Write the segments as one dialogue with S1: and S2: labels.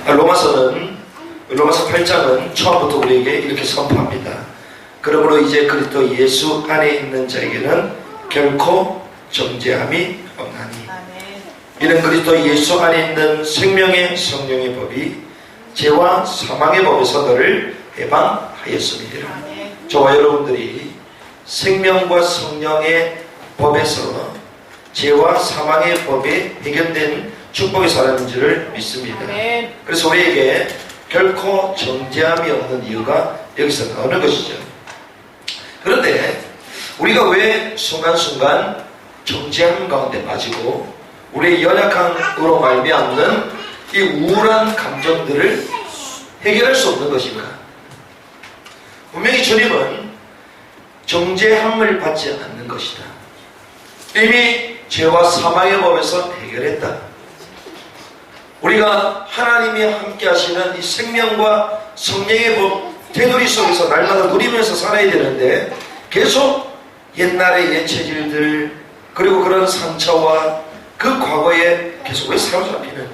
S1: 로마서 8장은 처음부터 우리에게 이렇게 선포합니다. 그러므로 이제 그리스도 예수 안에 있는 자에게는 결코 정죄함이 없나니 이는 그리스도 예수 안에 있는 생명의 성령의 법이 죄와 사망의 법에서 너를 해방하였습니다. 저와 여러분들이 생명과 성령의 법에서 죄와 사망의 법에 해결된 축복의 사람인 줄을 믿습니다. 그래서 우리에게 결코 정죄함이 없는 이유가 여기서 나오는 것이죠. 그런데 우리가 왜 순간순간 정죄함 가운데 빠지고 우리의 연약함으로 말미암는 이 우울한 감정들을 해결할 수 없는 것인가? 분명히 주님은 정죄함을 받지 않는 것이다. 이미 죄와 사망의 법에서 해결했다. 우리가 하나님이 함께 하시는 이 생명과 성령의 법 테두리 속에서 날마다 누리면서 살아야 되는데 계속 옛날의 옛 체질들 그리고 그런 상처와 그 과거에 계속 왜 사로잡히느냐.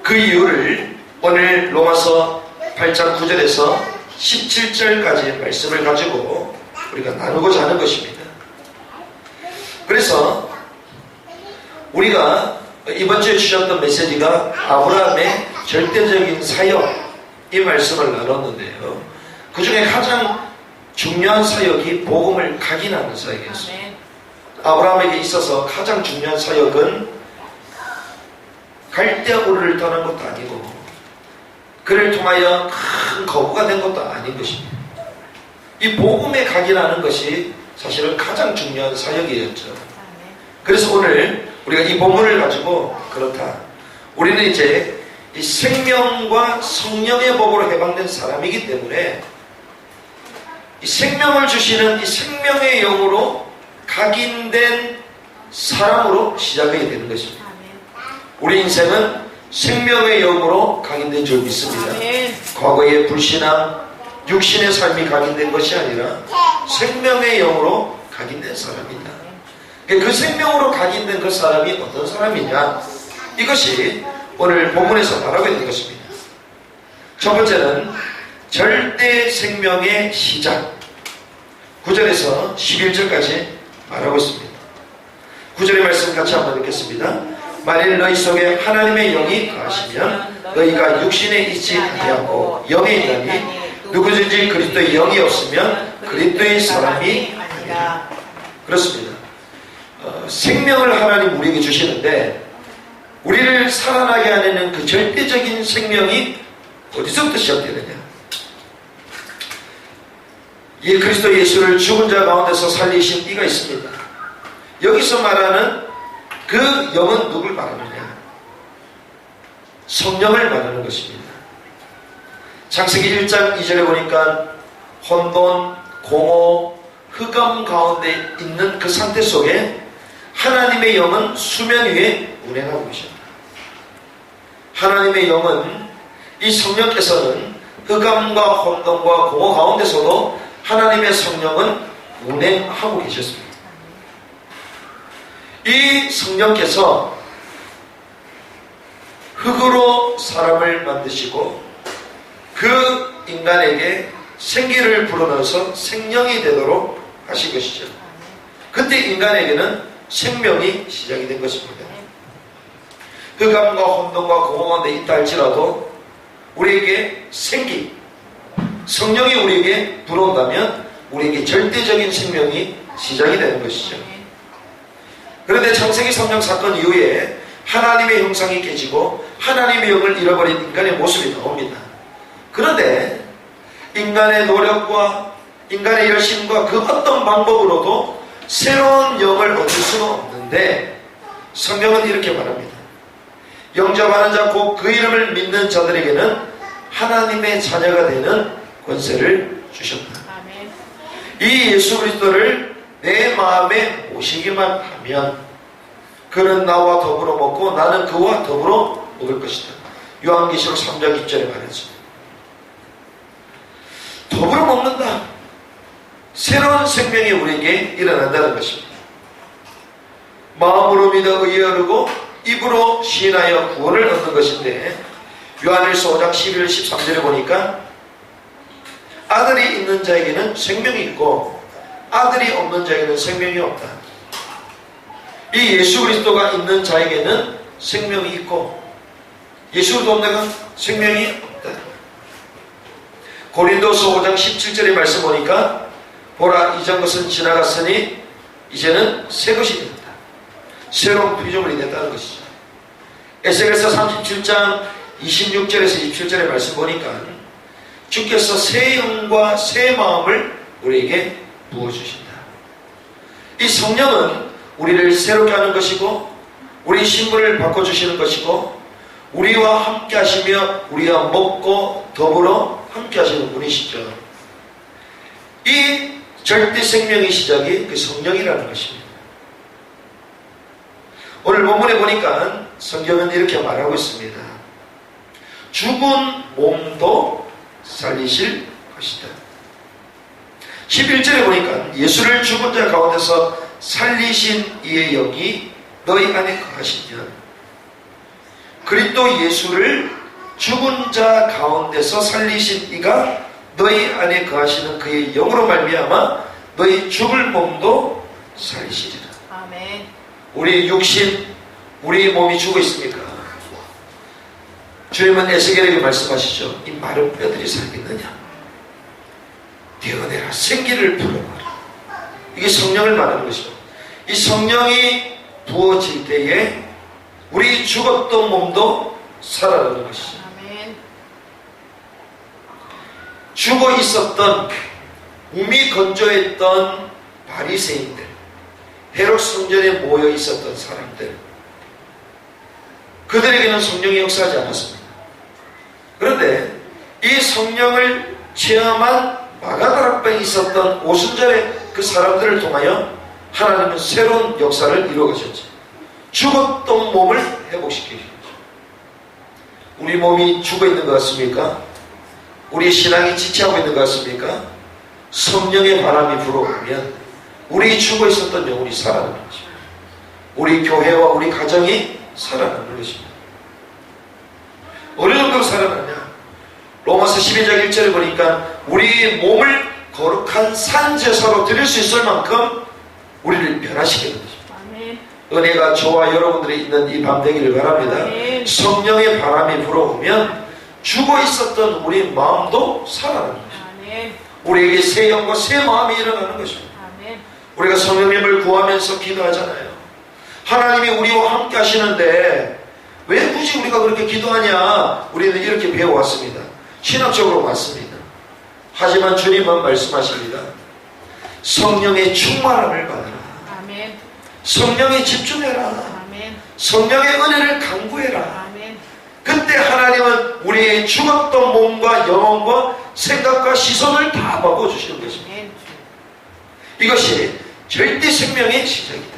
S1: 그 이유를 오늘 로마서 8장 9절에서 17절까지의 말씀을 가지고 우리가 나누고자 하는 것입니다. 그래서 우리가 이번 주에 주셨던 메시지가 아브라함의 절대적인 사역 이 말씀을 나눴는데요. 그 중에 가장 중요한 사역이 복음을 각인하는 사역이었습니다. 아브라함에게 있어서 가장 중요한 사역은 갈대아우르를 떠난 것도 아니고 그를 통하여 큰 거부가 된 것도 아닌 것입니다. 이 복음에 각인하는 것이 사실은 가장 중요한 사역이었죠. 그래서 오늘 우리가 이 본문을 가지고 그렇다. 우리는 이제 이 생명과 성령의 법으로 해방된 사람이기 때문에 이 생명을 주시는 이 생명의 영으로 각인된 사람으로 시작하게 되는 것입니다. 우리 인생은 생명의 영으로 각인된 줄 믿습니다. 과거의 불신앙, 육신의 삶이 각인된 것이 아니라 생명의 영으로 각인된 사람이다. 그 생명으로 각인된 그 사람이 어떤 사람이냐? 이것이 오늘 본문에서 말하고 있는 것입니다. 첫 번째는 절대 생명의 시작. 9절에서 11절까지 말하고 있습니다. 9절의 말씀 같이 한번 읽겠습니다. 만일 너희 속에 하나님의 영이 거하시면 너희가 육신에 있지 아니하고 영에 있나니 누구든지 그리스도의 영이 없으면 그리스도의 사람이 아니라. 그렇습니다. 생명을 하나님 우리에게 주시는데 우리를 살아나게 하는 그 절대적인 생명이 어디서부터 시작되느냐? 이 그리스도 예수를 죽은 자 가운데서 살리신 이가 있습니다. 여기서 말하는 그 영은 누굴 말하느냐? 성령을 말하는 것입니다. 창세기 1장 2절에 보니까 혼돈, 공허, 흑암 가운데 있는 그 상태 속에 하나님의 영은 수면 위에 운행하고 계십니다. 하나님의 영은 이 성령께서는 흑암과 혼돈과 공허 가운데서도 하나님의 성령은 운행하고 계셨습니다. 이 성령께서 흙으로 사람을 만드시고 그 인간에게 생기를 불어넣어서 생명이 되도록 하신 것이죠. 그때 인간에게는 생명이 시작이 된 것입니다. 흑암과 혼돈과 공허 가운데 있다 할지라도 우리에게 생기, 성령이 우리에게 불어온다면 우리에게 절대적인 생명이 시작이 되는 것이죠. 그런데 창세기 3장 사건 이후에 하나님의 형상이 깨지고 하나님의 영을 잃어버린 인간의 모습이 나옵니다. 그런데 인간의 노력과 인간의 열심과 그 어떤 방법으로도 새로운 영을 얻을 수는 없는데 성경은 이렇게 말합니다. 영접하는 자 곧 그 이름을 믿는 자들에게는 하나님의 자녀가 되는 권세를 주셨다. 이 예수 그리스도를 내 마음에 모시기만 하면 그는 나와 더불어 먹고 나는 그와 더불어 먹을 것이다. 요한계시록 3장 2절에 말했습니다. 더불어 먹는다. 새로운 생명이 우리에게 일어난다는 것입니다. 마음으로 믿어 의에 오르고 입으로 시인하여 구원을 얻는 것인데, 요한일서 5장 11, 13절에 보니까 아들이 있는 자에게는 생명이 있고 아들이 없는 자에게는 생명이 없다. 이 예수 그리스도가 있는 자에게는 생명이 있고 예수를 없는 자는 생명이 없다. 고린도서 5장 17절의 말씀 보니까 보라, 이전 것은 지나갔으니 이제는 새 것이 된다. 새로운 피조물이 됐다는 것이죠. 에스겔서 37장 26절에서 27절의 말씀 보니까 주께서 새 영과 새 마음을 우리에게 부어주신다. 이 성령은 우리를 새롭게 하는 것이고 우리 신분을 바꿔주시는 것이고 우리와 함께 하시며 우리와 먹고 더불어 함께 하시는 분이시죠. 이 절대 생명의 시작이 그 성령이라는 것입니다. 오늘 본문에 보니까 성경은 이렇게 말하고 있습니다. 죽은 몸도 살리실 것이다. 11절에 보니까 예수를 죽은 자 가운데서 살리신 이의 영이 너희 안에 거하시면, 그리스도 예수를 죽은 자 가운데서 살리신 이가 너희 안에 거하시는 그의 영으로 말미암아 너희 죽을 몸도 살리시리라.
S2: 아멘.
S1: 우리 육신, 우리 몸이 죽어 있습니까? 주님은 에스겔에게 말씀하시죠. 이 마른 뼈들이 살겠느냐? 되어내라, 생기를 불어라. 이게 성령을 말하는 것이죠. 이 성령이 부어질 때에 우리 죽었던 몸도 살아나는 것이죠.
S2: 아멘.
S1: 죽어 있었던 몸이 건조했던 바리새인들, 헤롯 성전에 모여 있었던 사람들, 그들에게는 성령이 역사하지 않았습니다. 그런데 이 성령을 체험한 마가다락방에 있었던 오순절의 그 사람들을 통하여 하나님은 새로운 역사를 이루어가셨죠. 죽었던 몸을 회복시키셨죠. 우리 몸이 죽어 있는 것 같습니까? 우리 신앙이 지체하고 있는 것 같습니까? 성령의 바람이 불어오면 우리 죽어 있었던 영혼이 살아나는 것입니다. 우리 교회와 우리 가정이 살아나는 것입니다. 어느 정도로 살아나냐? 로마서 12장 1절에 보니까 우리 몸을 거룩한 산제사로 드릴 수 있을 만큼 우리를 변화시키는 것입니다.
S2: 아멘.
S1: 은혜가 저와 여러분들이 있는 이 밤 되기를 바랍니다.
S2: 아멘.
S1: 성령의 바람이 불어오면 죽어 있었던 우리 마음도 살아나는 것입니다.
S2: 아멘.
S1: 우리에게 새 영과 새 마음이 일어나는 것입니다.
S2: 아멘.
S1: 우리가 성령님을 구하면서 기도하잖아요. 하나님이 우리와 함께 하시는데 왜 굳이 우리가 그렇게 기도하냐? 우리는 이렇게 배워왔습니다. 신학적으로 맞습니다. 하지만 주님은 말씀하십니다. 성령의 충만함을 받아라.
S2: 아멘.
S1: 성령에 집중해라.
S2: 아멘.
S1: 성령의 은혜를 강구해라.
S2: 아멘.
S1: 그때 하나님은 우리의 죽었던 몸과 영혼과 생각과 시선을 다 바꿔주시는 것입니다.
S2: 아멘.
S1: 이것이 절대 생명의 시작이다.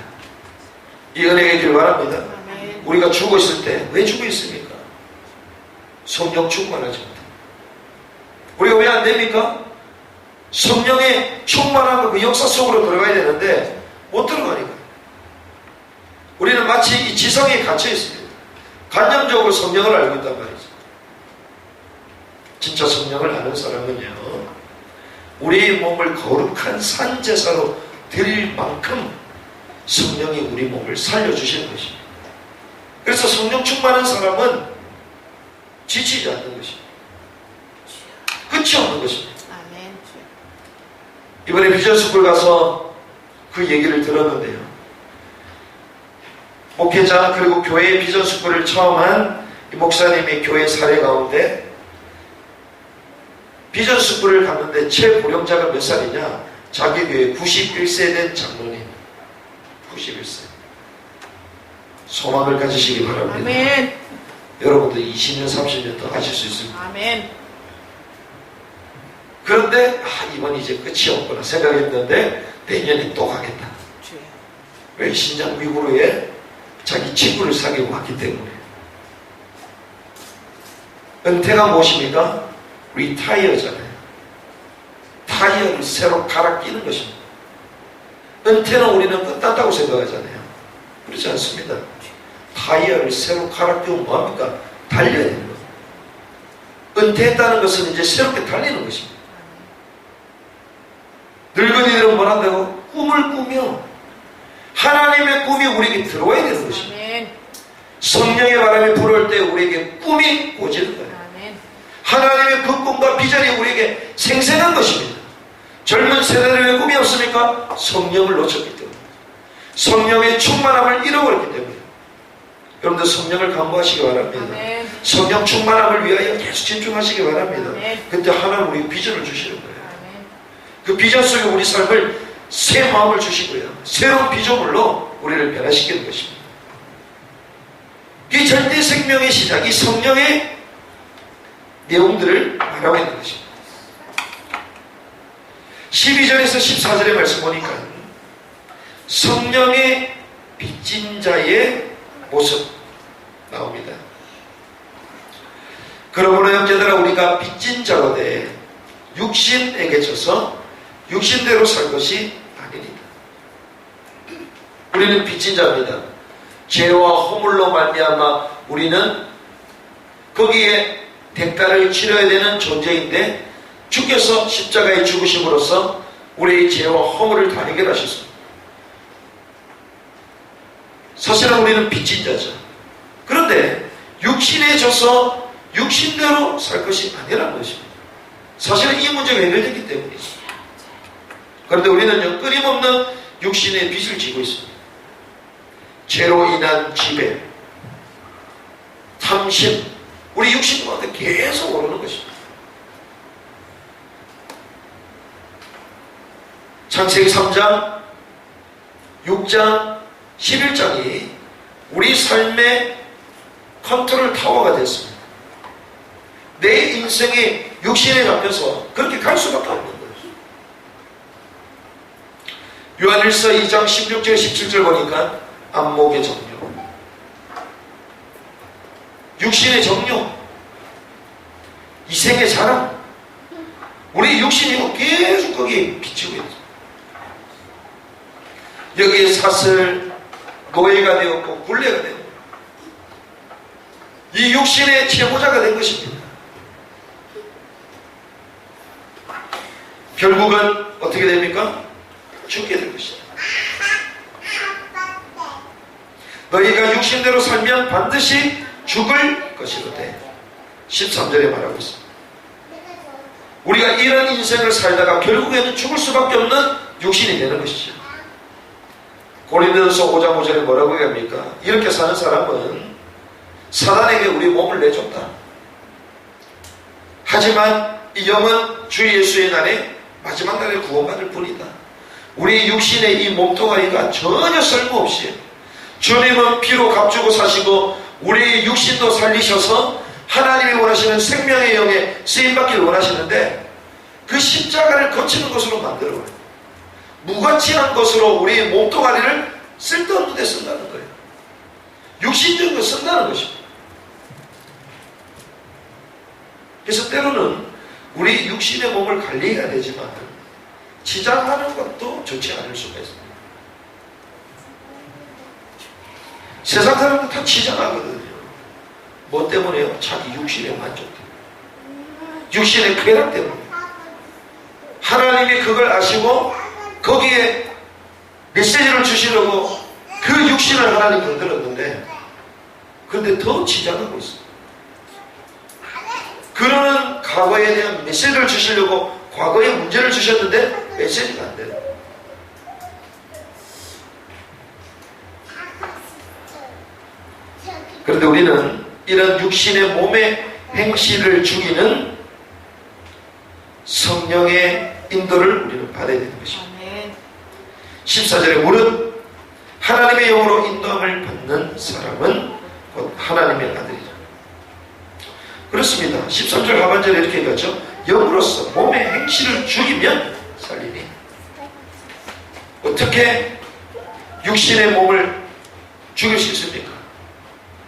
S1: 이 은혜가 있기를 바랍니다.
S2: 아멘.
S1: 우리가 죽어 있을 때 왜 죽어 있습니까? 성령 충만하지 못합니다. 우리가 왜 안 됩니까? 성령의 충만한 그 역사 속으로 들어가야 되는데 못 들어가니까. 우리는 마치 이 지성에 갇혀 있습니다. 관념적으로 성령을 알고 있단 말이죠. 진짜 성령을 아는 사람은요, 우리 몸을 거룩한 산제사로 드릴 만큼 성령이 우리 몸을 살려주시는 것입니다. 그래서 성령 충만한 사람은 지치지 않는 것입니다. 끝이 없는 것입니다.
S2: 아멘.
S1: 이번에 비전스쿨 가서 그 얘기를 들었는데요. 목회자 그리고 교회의 비전스쿨을 처음 한 이 목사님의 교회 사례 가운데 비전스쿨을 갔는데 최고령자가 몇 살이냐? 자기 교회 91세 된 장로님. 91세. 소망을 가지시기 바랍니다.
S2: 아멘.
S1: 여러분도 20년, 30년 더 하실 수 있습니다.
S2: 아멘.
S1: 그런데 이번 이제 끝이 없구나 생각했는데 내년에 또 가겠다.
S2: 주여.
S1: 왜? 신장 위구르에 자기 친구를 사귀고 왔기 때문에. 은퇴가 무엇입니까? 리타이어잖아요. 타이어를 새로 갈아 끼는 것입니다. 은퇴는 우리는 끝났다고 생각하잖아요. 그렇지 않습니다. 타이어를 새로 갈아 끼우면 뭐합니까? 달려야 되는 거예요. 은퇴했다는 것은 이제 새롭게 달리는 것입니다. 늙은이들은 뭘 한다고? 꿈을 꾸며 하나님의 꿈이 우리에게 들어와야 되는 것입니다. 성령의 바람이 불어올 때 우리에게 꿈이 꽂히는 거예요. 하나님의 그 꿈과 비전이 우리에게 생생한 것입니다. 젊은 세대들의 왜 꿈이 없습니까? 성령을 놓쳤기 때문에, 성령의 충만함을 잃어버렸기 때문에. 여러분들 성령을 간구하시기 바랍니다. 아멘. 성령 충만함을 위하여 계속 집중하시기 바랍니다. 아멘. 그때 하나님 우리 비전을 주시는 거예요. 아멘. 그 비전 속에 우리 삶을 새 마음을 주시고요, 새로운 비전으로 우리를 변화시키는 것입니다. 이 절대 생명의 시작이 성령의 내용들을 말하고 있는 것입니다. 12절에서 14절의 말씀 보니까 성령의 빚진 자의 모습 나옵니다. 그러므로 형제들아, 우리가 빚진 자로되 육신에게 져서 육신대로 살 것이 아니니라. 우리는 빚진 자입니다. 죄와 허물로 말미암아 우리는 거기에 대가를 치러야 되는 존재인데, 주께서 십자가에 죽으심으로써 우리의 죄와 허물을 다 해결하셨습니다. 사실은 우리는 빚진 자죠. 그런데 육신에 져서 육신대로 살 것이 아니라는 것입니다. 사실은 이 문제가 해결됐기 때문이죠. 그런데 우리는요, 끊임없는 육신의 빚을 지고 있습니다. 죄로 인한 지배, 탐심, 우리 육신 가운데 계속 오르는 것입니다. 창세기 3장, 6장, 11장이 우리 삶의 컨트롤 타워가 됐습니다. 내 인생이 육신에 잡혀서 그렇게 갈 수밖에 없는 거예요. 요한일서 2장 16절 17절 보니까 안목의 정욕, 육신의 정욕, 이생의 자랑, 우리 육신이 계속 거기에 비치고 있습니다. 여기에 사슬, 노예가 되었고 굴레가 되었고, 이 육신의 최고자가 된 것입니다. 결국은 어떻게 됩니까? 죽게 될 것이다. 너희가 육신대로 살면 반드시 죽을 것이로되 13절에 말하고 있습니다. 우리가 이런 인생을 살다가 결국에는 죽을 수밖에 없는 육신이 되는 것이죠. 고린도전서 5장 5절에 뭐라고 얘기합니까? 이렇게 사는 사람은 사단에게 우리 몸을 내줬다. 하지만 이 영은 주 예수의 날에 마지막 날에 구원받을 뿐이다. 우리 육신의 이 몸뚱아리가 전혀 쓸모없이 주님은 피로 값주고 사시고 우리 육신도 살리셔서 하나님이 원하시는 생명의 영에 쓰임받기를 원하시는데, 그 십자가를 거치는 것으로 만들어요. 무가치한 것으로 우리 몸뚱아리를 쓸데없는 데 쓴다는 거예요. 육신적인 거 쓴다는 것입니다. 그래서 때로는 우리 육신의 몸을 관리해야 되지만 치장하는 것도 좋지 않을 수가 있습니다. 세상 사람들 다 치장하거든요. 뭐 때문에요? 자기 육신의 만족 때문에, 육신의 쾌락 때문에. 하나님이 그걸 아시고 거기에 메시지를 주시려고 그 육신을 하나님 건드렸는데, 그런데 더 치장하고 있어요. 그러는 과거에 대한 메시지를 주시려고 과거에 문제를 주셨는데 메시지가 안 돼요. 그런데 우리는 이런 육신의 몸의 행실을 죽이는 성령의 인도를 우리는 받아야 되는 것입니다. 14절에 무릇 하나님의 영으로 인도함을 받는 사람은 곧 하나님의 아들이다. 그렇습니다. 13절 하반절에 이렇게 얘기하죠. 영으로서 몸의 행실을 죽이면 살리니. 어떻게 육신의 몸을 죽일 수 있습니까?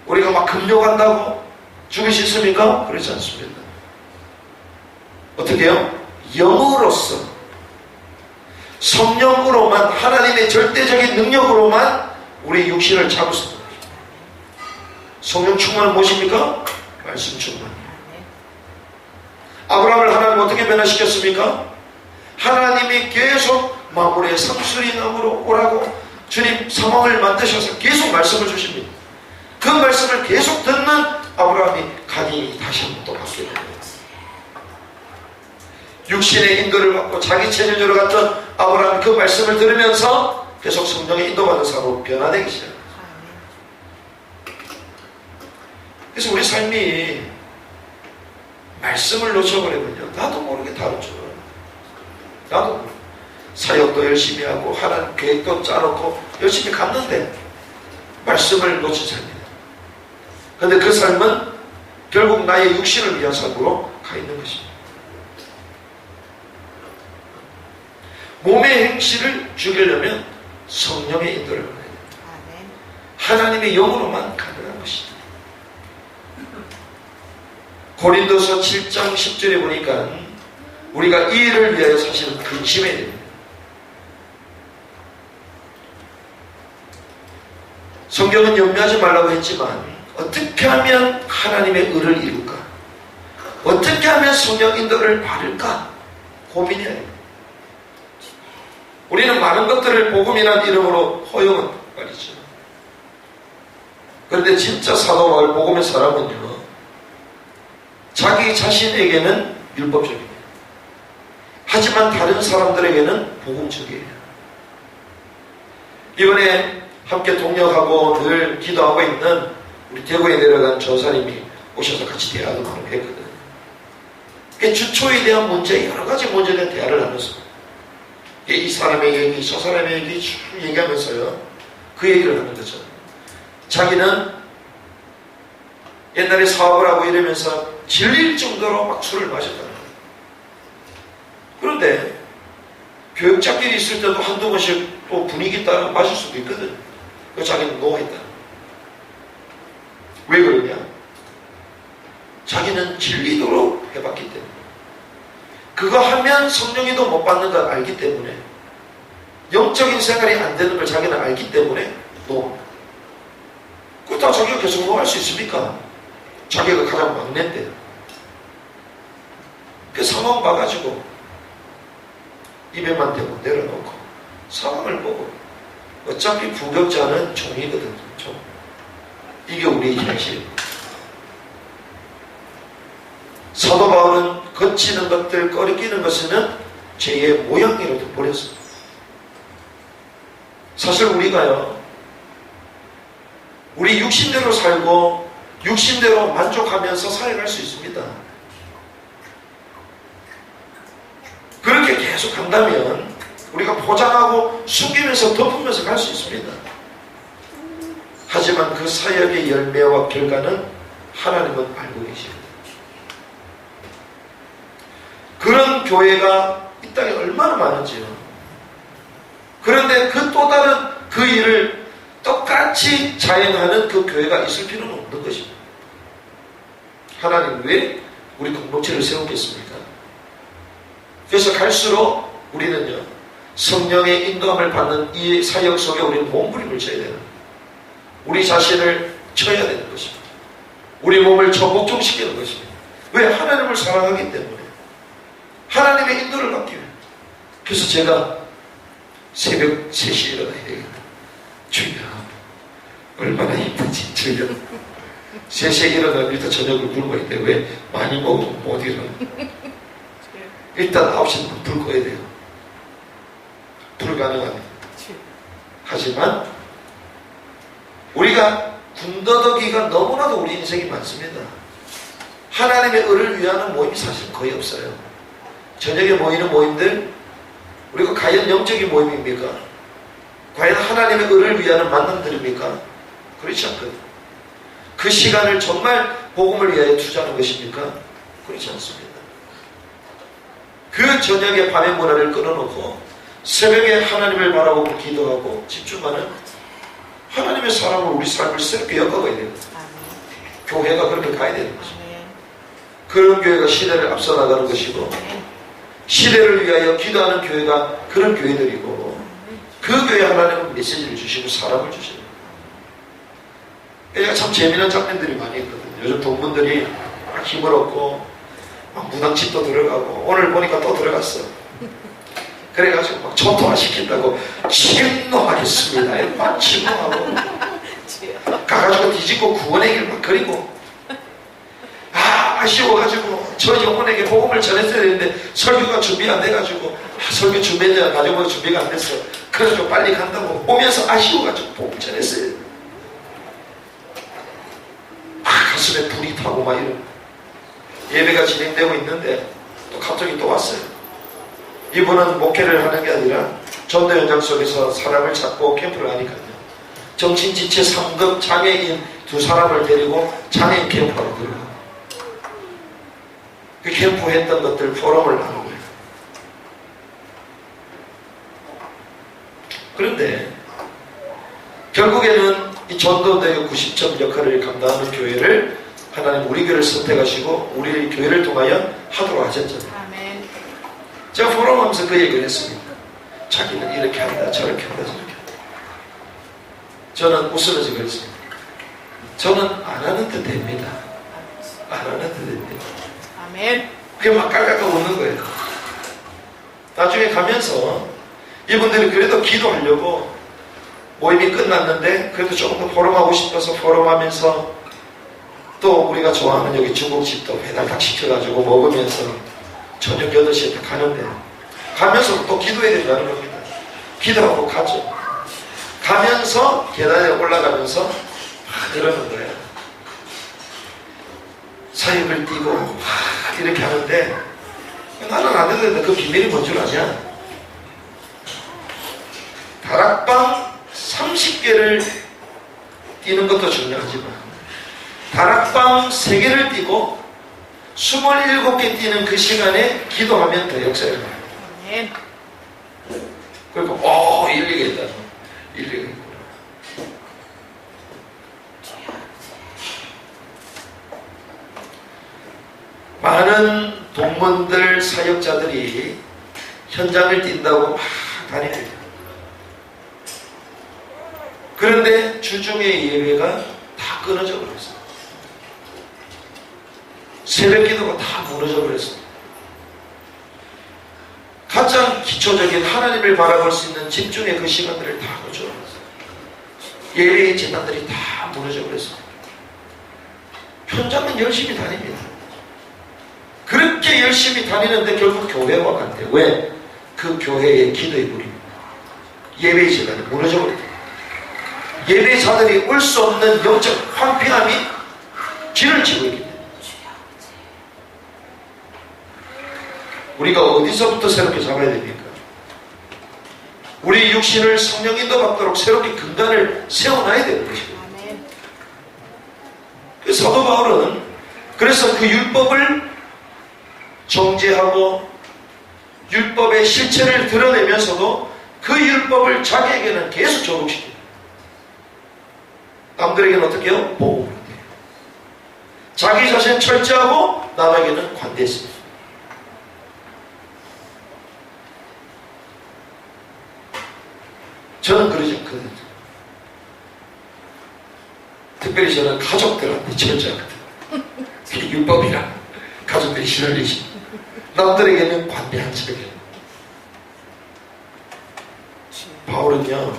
S1: 우리가 막 금욕한다고 죽일 수 있습니까? 그렇지 않습니다. 어떻게 해요? 영으로서, 성령으로만, 하나님의 절대적인 능력으로만 우리 육신을 잡을 수 있습니다. 성령 충만은 무엇입니까? 말씀 충만. 아브라함을 하나님 어떻게 변화시켰습니까? 하나님이 계속 마물의 상수리 나무로 오라고 주님 상황을 만드셔서 계속 말씀을 주십니다. 그 말씀을 계속 듣는 아브라함이 각인이 다시 한번 또 바뀌게 됩니다. 육신의 인도를 받고 자기 체질대로 갔던 아브라함이 그 말씀을 들으면서 계속 성령의 인도받는 사람으로 변화되기 시작합니다. 그래서 우리 삶이 말씀을 놓쳐버리면요, 나도 모르게 다르죠. 나도 모르게. 사역도 열심히 하고 하나님 계획도 짜놓고 열심히 갔는데 말씀을 놓친 삶이에요. 그런데 그 삶은 결국 나의 육신을 위한 삶으로 가 있는 것입니다. 몸의 행실을 죽이려면 성령의 인도를 받아야 돼요. 하나님의 영으로만 가능한 것이다. 고린도서 7장 10절에 보니까 우리가 이 일을 위하여 사실은 근심해야 됩니다. 성경은 염려하지 말라고 했지만 어떻게 하면 하나님의 의를 이룰까? 어떻게 하면 성령 인도를 받을까? 고민해야 해요. 우리는 많은 것들을 복음이라는 이름으로 허용은 말이죠. 그런데 진짜 사도 바울 복음의 사람은요, 자기 자신에게는 율법적입니다. 하지만 다른 사람들에게는 복음적이에요. 이번에 함께 동역하고 늘 기도하고 있는 우리 대구에 내려간 전사님이 오셔서 같이 대화도 많이 했거든요. 주초에 대한 문제, 여러 가지 문제에 대한 대화를 하면서 이 사람의 얘기, 저 사람의 얘기 쭉 얘기하면서요, 그 얘기를 하는 거죠. 자기는 옛날에 사업을 하고 이러면서 질릴 정도로 막 술을 마셨다는 거예요. 그런데 교육자끼리 있을 때도 한두 번씩 또 분위기 따라 마실 수도 있거든. 그 자기는 노했다. 왜 그러냐? 자기는 질리도록 해봤기 때문에. 그거 하면 성령이도 못 받는 걸 알기 때문에, 영적인 생활이 안 되는 걸 자기는 알기 때문에 노합니다. 그렇다고 자기가 계속 노할 수 있습니까? 자기가 가장 막내인데요. 그 상황 봐가지고 입에만 대고 내려놓고 상황을 보고, 어차피 부격자는 종이거든요. 종. 이게 우리의 현실입니다. 사도 바울은 거치는 것들, 꺼리끼는 것은 죄의 모양이라도 버렸습니다. 사실 우리가요, 우리 육신대로 살고 육신대로 만족하면서 살아갈 수 있습니다. 그렇게 계속 간다면 우리가 포장하고 숨기면서 덮으면서 갈 수 있습니다. 하지만 그 사역의 열매와 결과는 하나님은 알고 계십니다. 그런 교회가 이 땅에 얼마나 많은지요. 그런데 그 또 다른 그 일을 똑같이 자행하는 그 교회가 있을 필요는 없는 것입니다. 하나님 왜 우리 공동체를 세우겠습니까? 그래서 갈수록 우리는요, 성령의 인도함을 받는 이 사역 속에 우리는 몸부림을 쳐야 되는, 우리 자신을 쳐야 되는 것입니다. 우리 몸을 전복종시키는 것입니다. 왜? 하나님을 사랑하기 때문에, 하나님의 인도를 받기 위해. 그래서 제가 새벽 3시에 일어나야 되겠다. 주여, 얼마나 힘든지 주여. 3시에 일어나면 일단 저녁을 굶어야 돼. 왜? 많이 먹으면 못 일어나. 일단 9시는 불 꺼야 돼요. 불가능합니다. 하지만 우리가 군더더기가 너무나도 우리 인생이 많습니다. 하나님의 의를 위하는 모임이 사실 거의 없어요. 저녁에 모이는 모임들, 우리가 과연 영적인 모임입니까? 과연 하나님의 의를 위하는 만남들입니까? 그렇지 않거든요. 그 시간을 정말 복음을 위하여 투자하는 것입니까? 그렇지 않습니다. 그 저녁에 밤의 문화를 끊어놓고 새벽에 하나님을 바라보고 기도하고 집중하는 하나님의 사람으로 우리 삶을 새롭게 엮어가야 됩니다. 교회가 그렇게 가야 되는 것입니다. 그런 교회가 시대를 앞서 나가는 것이고, 시대를 위하여 기도하는 교회가 그런 교회들이고, 그 교회에 하나님은 메시지를 주시고 사람을 주십니다. 얘가 참 재미난 장면들이 많이 있거든요. 요즘 동문들이 막 힘을 얻고 막 무당집도 들어가고 오늘 보니까 또 들어갔어. 그래가지고 막 초토화 시킨다고 침노하겠습니다. 막 침노하고 가가지고 뒤집고 구원의 길 막 그리고 아쉬워가지고 저 영혼에게 복음을 전했어야 되는데 설교가 준비 안 돼가지고 설교 준비했는데 가져보고 준비가 안 됐어. 그래서 빨리 간다고 오면서 아쉬워가지고 복음 전했어요. 가슴에 불이 타고 막 이런 예배가 진행되고 있는데 또 갑자기 또 왔어요. 이분은 목회를 하는 게 아니라 전도 현장 속에서 사람을 찾고 캠프를 하니까요. 정신지체 3급 장애인 2사람을 데리고 장애인 캠프로 들어가요. 그 캠프 했던 것들 포럼을 하는 거예요. 그런데 결국에는 이 전도대의 90점 역할을 감당하는 교회를 하나님 우리 교회를 선택하시고 우리 교회를 통하여 하도록 하셨잖아요. 아멘. 제가 포럼하면서 그 얘기를 했습니다. 자기는 이렇게 한다 저렇게 한다 저렇게 한다. 저는 웃으면서 그랬습니다. 저는 안 하는 듯 됩니다. 안 하는 듯 됩니다. 아멘. 그게 막 깔깔깔 웃는 거예요. 나중에 가면서 이분들이 그래도 기도하려고 모임이 끝났는데 그래도 조금 더 포럼하고 싶어서 포럼하면서 또 우리가 좋아하는 여기 중국집도 배달 딱 시켜가지고 먹으면서 저녁 8시에 딱 가는데 가면서 또 기도해야 된다는 겁니다. 기도하고 가죠. 가면서 계단에 올라가면서 막 이러는 거예요. 사역을 띄고 이렇게 하는데 나는 안 해도 되는데 그 비밀이 뭔 줄 아냐? 다락방 30개를 뛰는 것도 중요하지만 다락방 3개를 뛰고 27개 뛰는 그 시간에 기도하면 더 역사를 해요. 그리고 일리가 있다. 일리가 있구나. 많은 동문들 사역자들이 현장을 뛴다고 막 다닙니다. 그런데 주중의 예배가 다 끊어져 버렸어요. 새벽 기도가 다 무너져 버렸어요. 가장 기초적인 하나님을 바라볼 수 있는 집중의 그 시간들을 다 거쳐 버렸어요. 예배의 재단들이 다 무너져 버렸어요. 현장은 열심히 다닙니다. 그렇게 열심히 다니는데 결국 교회와 같아요. 왜? 그 교회의 기도의 물입니다. 예배의 재단이 무너져 버립니다. 예배자들이 올 수 없는 영적 황폐함이 길을 치고 있기 때문에 우리가 어디서부터 새롭게 잡아야 됩니까? 우리 육신을 성령 인도받도록 새롭게 근간을 세워놔야 되는 것입니다. 그 사도 바울은 그래서 그 율법을 정죄하고 율법의 실체를 드러내면서도 그 율법을 자기에게는 계속 적용시킵니다. 남들에게는 어떻게 해요? 보호를 해요. 자기 자신 철저하고 남에게는 관대했습니다. 저는 그러지 않거든요. 특별히 저는 가족들한테 철저하거든요. 그게 율법이라 가족들이 시달리시 남들에게는 관대한 척이에요. 바울은요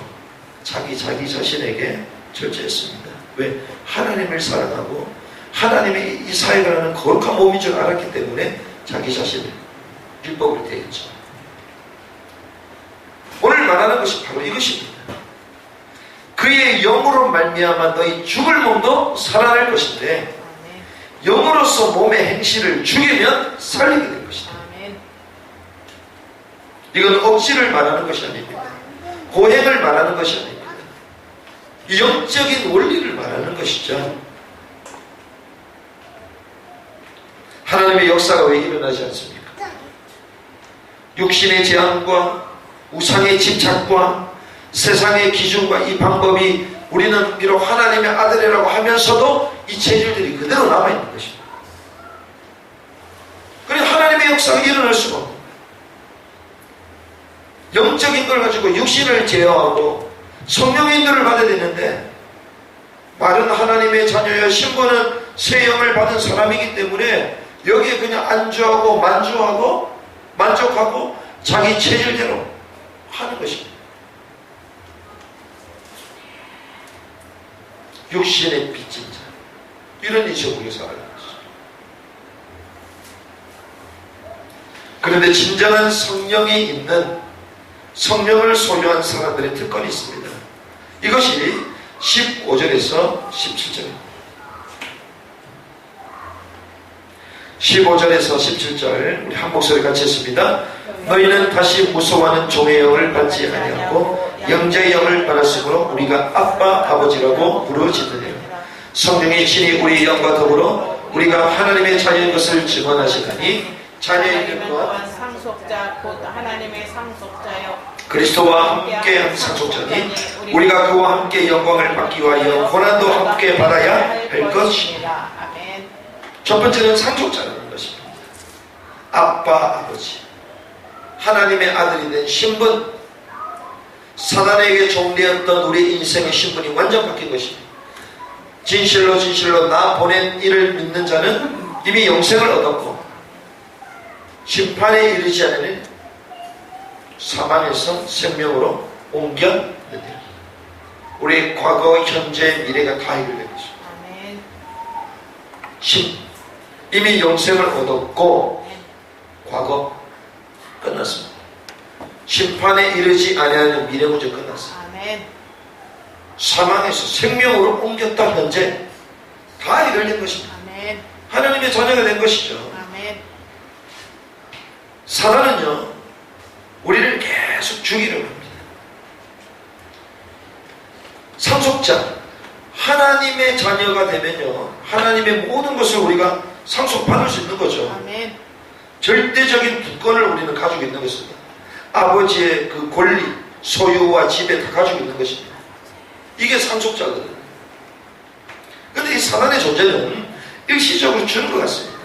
S1: 자기 자신에게 철저했습니다. 왜? 하나님을 사랑하고 하나님의 이 사역을 하는 거룩한 몸인 줄 알았기 때문에 자기 자신을 율법을 대했죠. 오늘 말하는 것이 바로 이것입니다. 그의 영으로 말미암아 너희 죽을 몸도 살아날 것인데 영으로서 몸의 행실을 죽이면 살리게 될 것이다. 이건 억지를 말하는 것이 아닙니다. 고행을 말하는 것이 아닙니다. 영적인 원리를 말하는 것이죠. 하나님의 역사가 왜 일어나지 않습니까? 육신의 제한과 우상의 집착과 세상의 기준과 이 방법이 우리는 비록 하나님의 아들이라고 하면서도 이 체질들이 그대로 남아있는 것입니다. 그래서 하나님의 역사가 일어날 수가 없는 거예요. 영적인 걸 가지고 육신을 제어하고 성령의 인도를 받아야 되는데 바른 하나님의 자녀여 신분은 새 영을 받은 사람이기 때문에 여기에 그냥 안주하고 만족하고 자기 체질대로 하는 것입니다. 육신의 빚진 자, 이런 인식으로 살아가는 것이죠. 그런데 진정한 성령이 있는, 성령을 소유한 사람들의 특권이 있습니다. 이것이 15절에서 17절입니다. 15절에서 17절 우리 한 목소리 같이 했습니다. 너희는 다시 무서워하는 종의 영을 받지 아니하고 영제의 영을 받았으므로 우리가 아빠 아버지라고 부르짖느니라. 성령이 친히 우리의 영과 더불어 우리가 하나님의 자녀인 것을 증언하시나니 자녀의 이름과
S2: 상속자 곧 하나님의 상속자여
S1: 그리스도와 함께한 상속자니 우리가 그와 함께 영광을 받기 위하여 고난도 함께 받아야 할 것입니다. 첫 번째는 상속자라는 것입니다. 아빠, 아버지, 하나님의 아들이 된 신분, 사단에게 종되었던 우리 인생의 신분이 완전 바뀐 것입니다. 진실로 나 보낸 이를 믿는 자는 이미 영생을 얻었고 심판에 이르지 않으니 사망에서 생명으로 옮겨내리라. 우리의 과거, 현재, 미래가 다 해결된 것입니다. 이미 영생을 얻었고 과거 끝났습니다. 심판에 이르지 아니하는 미래 문제 끝났습니다. 사망에서 생명으로 옮겼다. 현재 다 해결된 것입니다. 하나님의 자녀가 된 것이죠. 사단은요 우리를 계속 죽이려고 합니다. 상속자, 하나님의 자녀가 되면요 하나님의 모든 것을 우리가 상속받을 수 있는 거죠.
S2: 아멘.
S1: 절대적인 주권을 우리는 가지고 있는 것입니다. 아버지의 그 권리, 소유와 지배 다 가지고 있는 것입니다. 이게 상속자거든요. 그런데 이 사단의 존재는 일시적으로 주는 것 같습니다.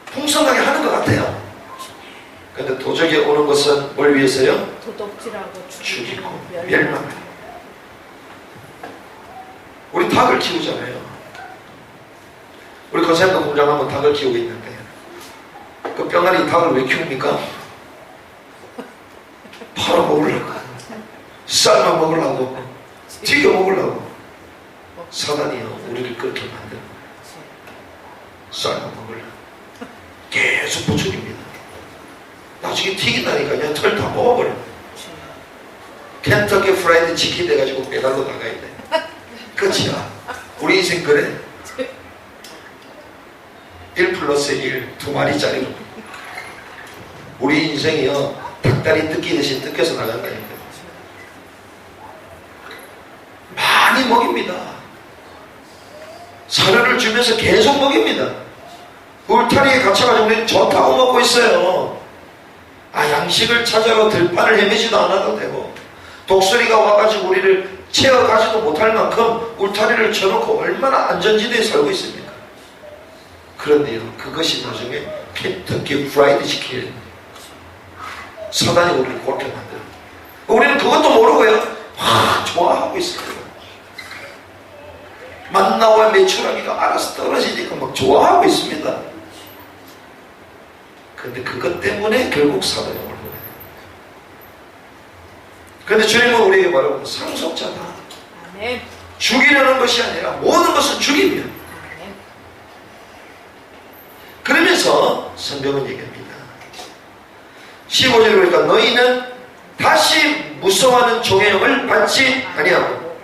S1: 풍성하게 하는 것 같아요. 그런데 도적에 오는 것은 뭘 위해서요?
S2: 도둑질하고
S1: 죽이고 멸망을. 우리 닭을 키우잖아요. 우리 거센도 공장 하면 닭을 키우고 있는데 그 병아리 닭을 왜 키웁니까? 팔아 먹으려고, 삶아 먹으려고, 튀겨 먹으려고. 사단이요 우리를 그렇게 만드는 거예요. 삶아 먹으려고 계속 부추깁니다. 나중에 튀긴다니까요. 털 다 먹어버려. 켄터키 프라이드 치킨 돼가지고 배달로 나가야 돼. 끝이야. 우리 인생 그래. 1+1 두 마리짜리로. 우리 인생이요 닭다리 뜯기듯이 뜯겨서 나간다니까. 많이 먹입니다. 사료를 주면서 계속 먹입니다. 울타리에 갇혀가지고 우리는 좋다고 먹고 있어요. 양식을 찾아가 들판을 헤매지도 않아도 되고 독수리가 와가지고 우리를 채워가지도 못할 만큼 울타리를 쳐놓고 얼마나 안전지대에 살고 있습니까? 그런데요 그것이 나중에 켄터키 프라이드 치킨, 사단이 우리를 그렇게 만들어요. 우리는 그것도 모르고요 좋아하고 있어요. 만나와 메추라기가 알아서 떨어지니까 막 좋아하고 있습니다. 그런데 그것 때문에 결국 사단이 오는 거예요. 그런데 주님은 우리에게 말하고 상속자다.
S2: 아멘.
S1: 죽이려는 것이 아니라 모든 것은 죽이며.
S2: 아멘.
S1: 그러면서 성경은 얘기합니다. 15절에 보니까 너희는 다시 무서워하는 종의 영을 받지 아니하고,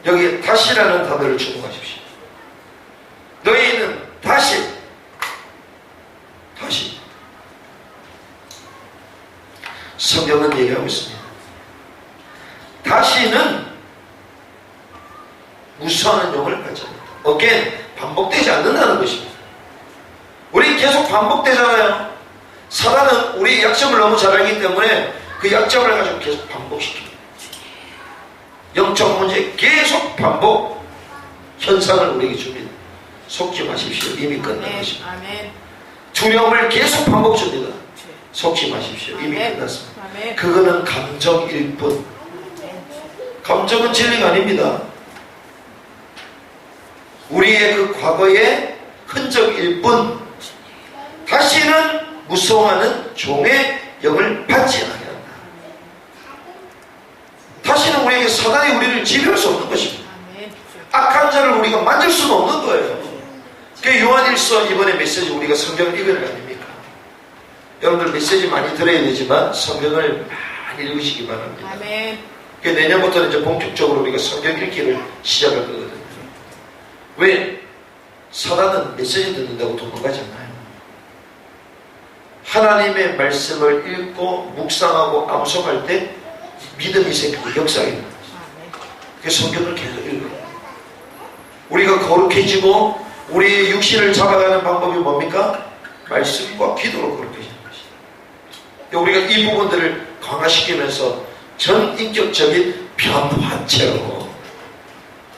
S1: 여기 다시라는 단어를 주목하십시오. 너희는 다시 성경은 얘기하고 있습니다. 다시는 무서워하는 영을 받지 않는다. again, 반복되지 않는다는 것입니다. 우리 계속 반복되잖아요. 사단은 우리의 약점을 너무 잘 알기 때문에 그 약점을 가지고 계속 반복시킵니다. 영적 문제 계속 반복 현상을 우리에게 줍니다. 속지 마십시오. 이미 끝난 것입니다. 두려움을 계속 반복 줍니다. 속지 마십시오. 이미 끝났습니다. 그거는 감정일 뿐. 감정은 진리가 아닙니다. 우리의 그 과거의 흔적일 뿐 다시는 무서워하는 종의 영을 받지 않아야 한다. 다시는 우리에게 사단이 우리를 지배할 수 없는 것입니다.
S2: 아멘.
S1: 악한 자를 우리가 만질 수는 없는 거예요. 그 요한일서 이번에 메시지 우리가 성경을 읽어야 할 거 아닙니까? 여러분들 메시지 많이 들어야 되지만 성경을 많이 읽으시기 바랍니다.
S2: 아멘.
S1: 그 내년부터는 이제 본격적으로 우리가 성경 읽기를 시작할 거거든요. 왜? 사단은 메시지 듣는다고 도망가지 않아요. 하나님의 말씀을 읽고 묵상하고 암송할 때 믿음이 생기고 역사가 일어나요. 그래서 성경을 계속 읽어요. 우리가 거룩해지고 우리의 육신을 잡아가는 방법이 뭡니까? 말씀과 기도로 거룩해지는 것이죠. 우리가 이 부분들을 강화시키면서 전인격적인 변화체로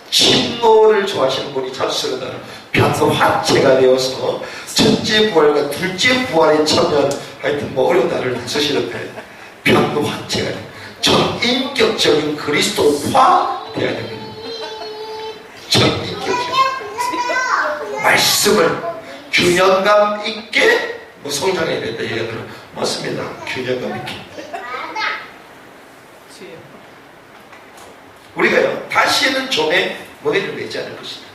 S1: 침노를 좋아하시는 분이 자주 쓰는다는 변화체가 되어서 첫째 부활과 둘째 부활에 참여한 하여튼 뭐 어려운 단어를 쓰시는데 변화체가 전인격적인 그리스도화 되어야 됩니다. 전인격적인 말씀을 균형감 있게 뭐 성장해야 된다 얘기하더라고요. 맞습니다. 균형감 있게. 우리가요 다시는 종의 머리를 매지 않을 것이다.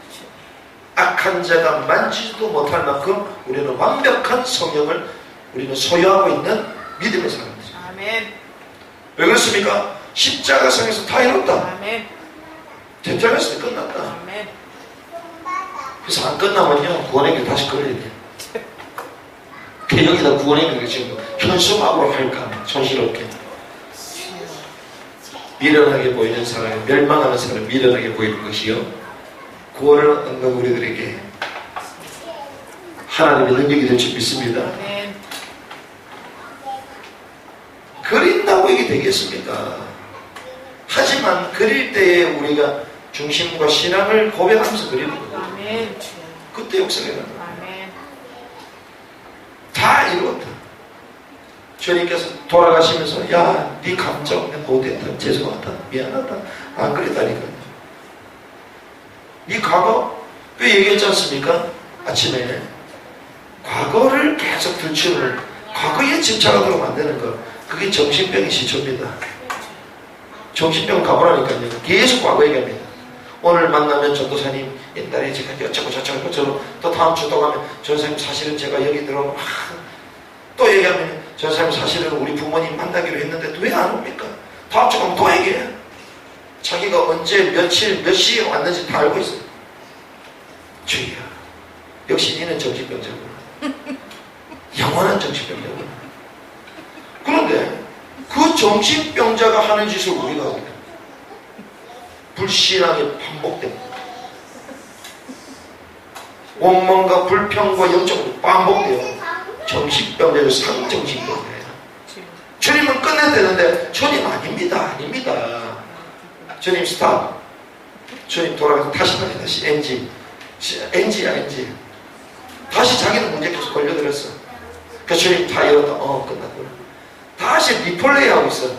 S1: 악한 자가 만지지도 못할 만큼 우리는 완벽한 성령을 우리는 소유하고 있는 믿음의 사람이죠.
S2: 아멘.
S1: 왜 그렇습니까? 십자가상에서 다 이뤘다.
S2: 아멘.
S1: 십자가에서 끝났다.
S2: 아멘.
S1: 그래서 안 끝나면요 구원의 길 다시 걸어야 돼. 그 여기다 구원의 길을 지금 현수막으로 할까 손실없게 미련하게 보이는 사람이 멸망하는 사람이 미련하게 보이는 것이요 구원을 얻는 우리들에게 하나님의 능력이 될 줄 믿습니다.
S2: 아멘.
S1: 그린다고 이게 되겠습니까? 하지만 그릴 때에 우리가 중심과 신앙을 고백하면서 그리는 거예요.
S2: 아멘.
S1: 그때 역사가 일어나요.
S2: 아멘.
S1: 다 이루었다. 주님께서 돌아가시면서 야, 네 감정 내가 못했다. 죄송하다. 미안하다. 안 그랬다니까요. 네 과거 왜 얘기했지 않습니까? 아침에 과거를 계속 들추는 과거에 집착하도록 만드는 것 그게 정신병의 시초입니다. 정신병 가보라니까요. 계속 과거 얘기합니다. 오늘 만나면 전도사님 옛날에 제가 어쩌고 저쩌고 저쩌고 또 다음 주 또 가면 전도사님 사실은 제가 여기 들어오면 또 얘기하면 전도사님 사실은 우리 부모님 만나기로 했는데 왜 안 옵니까? 다음 주 가면 또 얘기해. 자기가 언제 며칠 몇 시에 왔는지 다 알고 있어요. 주희야 역시 니는 정신병자구나. 영원한 정신병자구나. 그런데 그 정신병자가 하는 짓을 우리가 하게 됩니다. 불신앙이 반복됩니다. 원망과 불평과 영적으로 반복돼요. 정신병자예요. 상정신병자예요. 주님은 끝냈다는데 주님 아닙니다. 아닙니다. 주님 스탑. 주님 돌아가서 다시 말해 다시 NG야 NG. 다시 자기는 문제 계속 걸려들었어. 그 주님 다 이뤘다. 끝났구나. 다시 리플레이 하고 있어.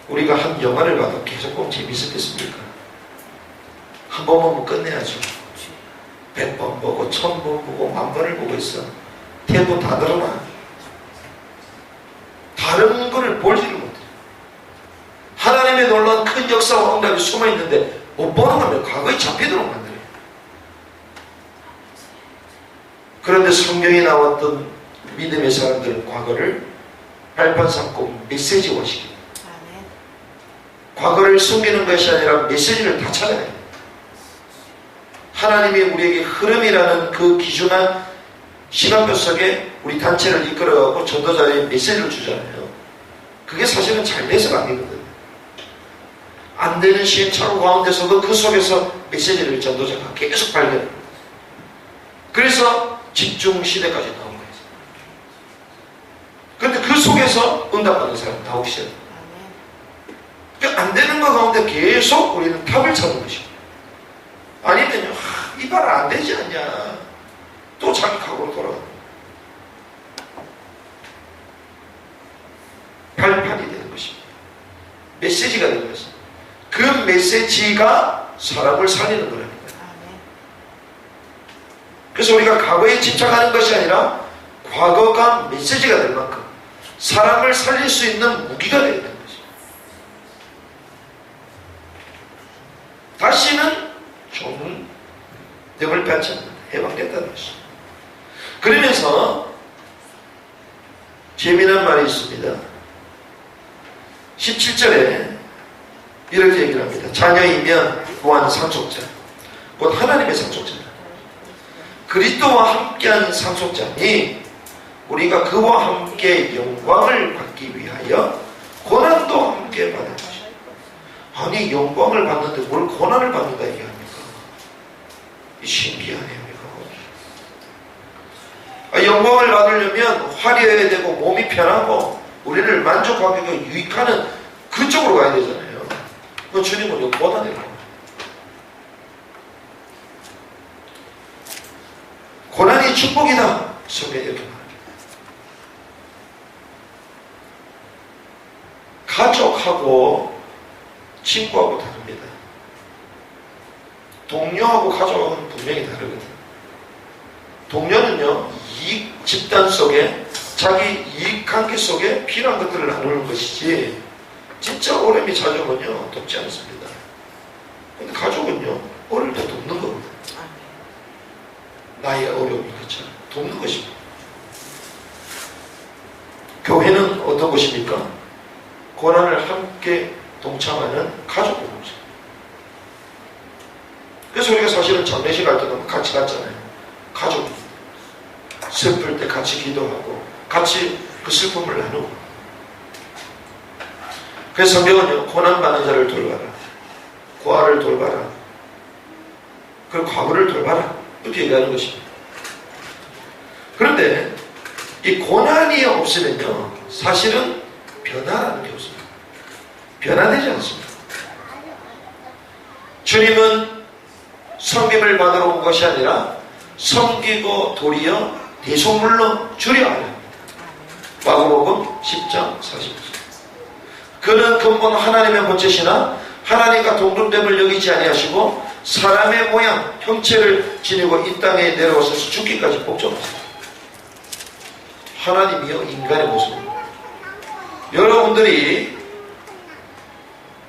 S1: 우리가 한 영화를 봐도 계속 보면 재밌었겠습니까? 한 번 보면 끝내야죠. 100번 보고 1000번 보고 10,000번을 보고 있어. 테이프 다 들어놔. 다른 거를 보지를 못해. 하나님의 놀라운 큰 역사와 응답이 숨어있는데 못 보는 거면 과거에 잡히도록 만들어요. 그런데 성경에 나왔던 믿음의 사람들은 과거를 발판 삼고 메시지화시킵니다. 과거를 숨기는 것이 아니라 메시지를 다 찾아야 해요. 하나님이 우리에게 흐름이라는 그 기준한 시간표 속에 우리 단체를 이끌어가고 전도자의 메시지를 주잖아요. 그게 사실은 잘 돼서가 아니거든요. 안 되는 시행착오 가운데서도 그 속에서 메시지를 전도자가 계속 발견해요. 그래서 집중 시대까지 나온 거예요. 그런데 그 속에서 응답받는 사람 나오기 시작해요. 안 되는 것 가운데 계속 우리는 답을 찾는 것입니다. 아니면요, 이 말 안 되지 않냐. 또 자기 각오로 돌아가는 거예요. 발판이 되는 것입니다. 메시지가 되는 것입니다. 그 메시지가 사람을 살리는 거랍니다. 그래서 우리가 과거에 집착하는 것이 아니라 과거가 메시지가 될 만큼 사람을 살릴 수 있는 무기가 되어야 되는 것입니다. 다시는 좀 영을 받지 않는 해방됐다는 것입니다. 그러면서 재미난 말이 있습니다. 17절에 이렇게 얘기를 합니다. 자녀이면 또한 상속자, 곧 하나님의 상속자다. 그리스도와 함께하는 상속자니 우리가 그와 함께 영광을 받기 위하여 고난도 함께 받은 것이다. 아니 영광을 받는데 뭘 고난을 받는다 얘기합니까? 신기하네요. 영광을 받으려면 화려해야 되고 몸이 편하고 우리를 만족하게 유익하는 그쪽으로 가야 되잖아요. 그 주님은 이거 고난이라고 합니다. 고난이 축복이다. 성경에 이렇게 말합니다. 가족하고 친구하고 다릅니다. 동료하고 가족하고는 분명히 다르거든요. 동료는요, 이익 집단 속에 자기 이익관계 속에 필요한 것들을 나누는 것이지 진짜 어려움이 찾아오면요 돕지 않습니다. 근데 가족은요 어려울 때 돕는 거거든요. 나의 어려움이 그렇잖아요. 돕는 것입니다. 교회는 어떤 것입니까? 고난을 함께 동참하는 가족 공동체. 그래서 우리가 사실은 장례식 할 때도 같이 갔잖아요. 가족입니다. 슬플 때 같이 기도하고 같이 그 슬픔을 나누고. 그래서 성경은요 고난받는 자를 돌봐라, 고아를 돌봐라, 그리고 과부를 돌봐라 이렇게 얘기하는 것입니다. 그런데 이 고난이 없으면요 사실은 변화라는 게 없습니다. 변화되지 않습니다. 주님은 섬김을 받으러 온 것이 아니라 섬기고 도리어 대속물로 주려 하려 합니다. 마가복음 10장 40절. 그는 근본 하나님의 본체시나 하나님과 동등됨을 여기지 아니하시고 사람의 모양, 형체를 지니고 이 땅에 내려오셔서 죽기까지 복종하셨다. 하나님이요 인간의 모습입니다. 여러분들이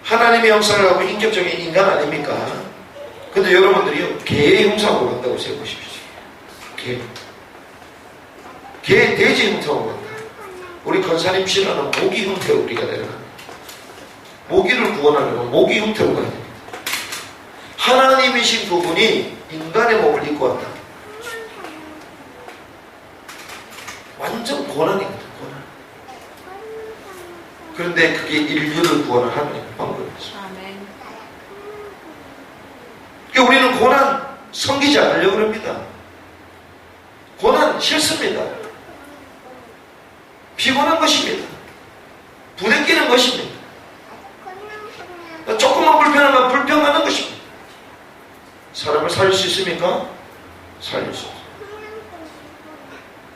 S1: 하나님의 형상을 갖고 인격적인 인간 아닙니까? 근데 여러분들이요 개의 형상으로 간다고 생각하십시오. 개 돼지 형상으로 간다. 우리 권사님 신화는 모기 형태로 우리가 내려갑니다. 모기를 구원하려면 모기 형태로 가야 됩니다. 하나님이신 그분이 인간의 몸을 입고 왔다. 완전 고난이거든, 고난. 그런데 그게 인류를 구원하는 하나님의 방법이죠. 그러니까 우리는 고난 섬기지 않으려고 합니다. 고난 싫습니다. 피곤한 것입니다. 부대끼는 것입니다. 조금만 불편하면 불평하는 것입니다. 사람을 살릴 수 있습니까? 살릴 수 없습니다.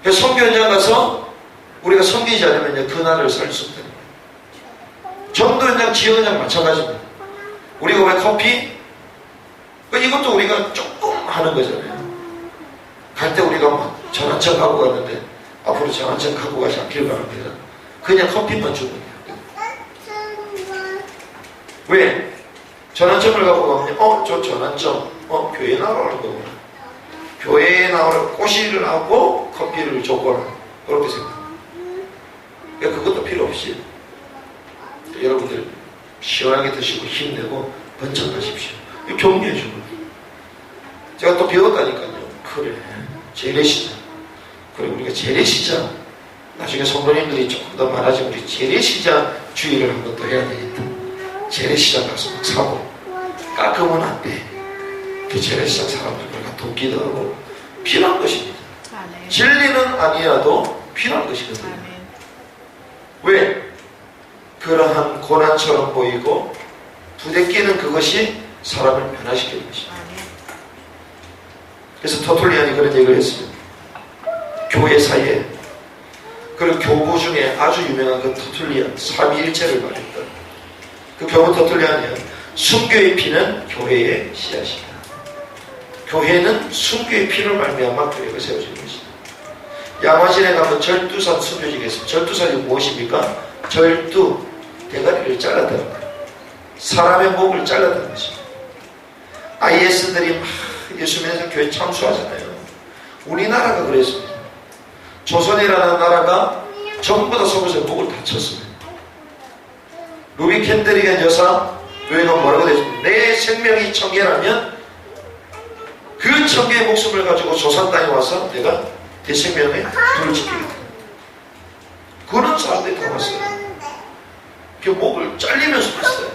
S1: 그래서 선교 현장 가서 우리가 섬기지 않으면 그 나라를 살릴 수 없다는 거예요. 전도 현장, 지역 현장 마찬가지입니다. 우리가 왜 커피? 이것도 우리가 조금 하는 거잖아요. 갈 때 우리가 막 전환점 갖고 갔는데 앞으로 전환점 갖고 가지 않길 바랍니다. 그냥 커피만 주는 거예요. 왜? 전환점을 갖고 가면 저 전환점 교회에 나오라는 거구나. 교회에 나오라고 꼬시를 하고 커피를 줬거나 그렇게 생각합니다. 그러니까 그것도 필요 없이 여러분들 시원하게 드시고 힘내고 번창하십시오. 격려해 주는 거예요. 제가 또 배웠다니까요. 그래 재래시장. 그래 우리가 재래시장 나중에 성도님들이 조금 더 많아지면 우리 재래시장 주의를 한번 더 해야 되겠다. 재래시장 가서 막 사고 깎으면 안 돼. 그 재래시장 사람들과 돕기도 하고 필요한 것입니다. 아멘. 진리는 아니어도 필요한 것이거든요. 아멘. 왜? 그러한 고난처럼 보이고 부대끼는 그것이 사람을 변화시키는 것입니다. 아멘. 그래서 터툴리안이 그런 얘기를 했습니다. 교회 사이에 그리고 교부 중에 아주 유명한 그 터툴리안, 삼위일체를 말했던 그 교부 터툴리안이요. 순교의 피는 교회의 씨앗이다. 교회는 순교의 피를 말미암아 교회가 세워지는 것이다. 양화진에 가면 절두산 순교지가 있습니다. 절두산이 무엇입니까? 절두, 대가리를 잘랐다는 거예요. 사람의 목을 잘랐다는 것입니다. IS들이 막 예수 믿는 교회 참수하잖아요. 우리나라가 그랬습니다. 조선이라는 나라가 전부 다 속에서 목을 다쳤습니다. 루비 캔드리겐 여사 교회가 뭐라고 되었습니까? 내 생명이 청계라면 그 청계의 목숨을 가지고 조선 땅에 와서 내가 내 생명에 불을 지키겠다. 그런 사람들이 다 왔어요. 그 목을 잘리면서 했어요.